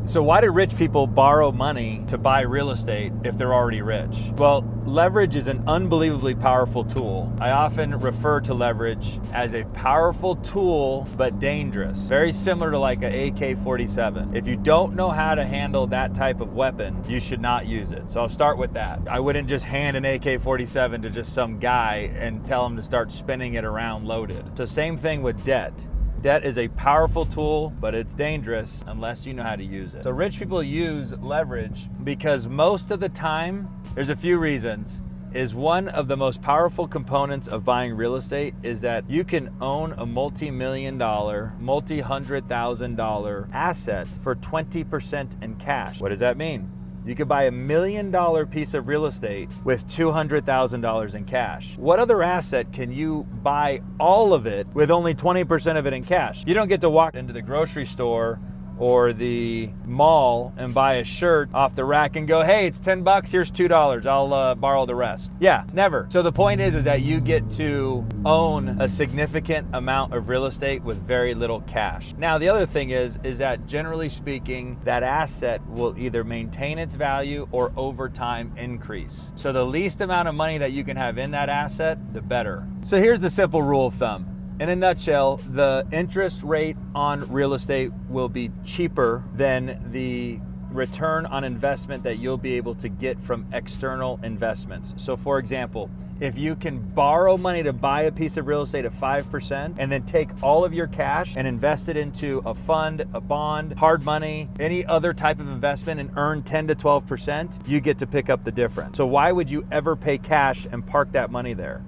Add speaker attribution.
Speaker 1: So why do rich people borrow money to buy real estate if they're already rich? Well, leverage is an unbelievably powerful tool. I often refer to leverage as a powerful tool, but dangerous. Very similar to like an AK-47. If you don't know how to handle that type of weapon, you should not use it. So I'll start with that. I wouldn't just hand an AK-47 to just some guy and tell him to start spinning it around loaded. So same thing with debt. Debt is a powerful tool, but it's dangerous unless you know how to use it. So rich people use leverage because most of the time, there's a few reasons, is one of the most powerful components of buying real estate is that you can own a multi-million-dollar, multi-$100,000 asset for 20% in cash. What does that mean? You could buy $1 million piece of real estate with $200,000 in cash. What other asset can you buy all of it with only 20% of it in cash? You don't get to walk into the grocery store or the mall and buy a shirt off the rack and go, hey, it's 10 bucks, here's $2, I'll borrow the rest. Yeah, never. So the point is that you get to own a significant amount of real estate with very little cash. Now, the other thing is that generally speaking, that asset will either maintain its value or over time increase. So the least amount of money that you can have in that asset, the better. So here's the simple rule of thumb. In a nutshell, the interest rate on real estate will be cheaper than the return on investment that you'll be able to get from external investments. So for example, if you can borrow money to buy a piece of real estate at 5% and then take all of your cash and invest it into a fund, a bond, hard money, any other type of investment and earn 10 to 12%, you get to pick up the difference. So why would you ever pay cash and park that money there?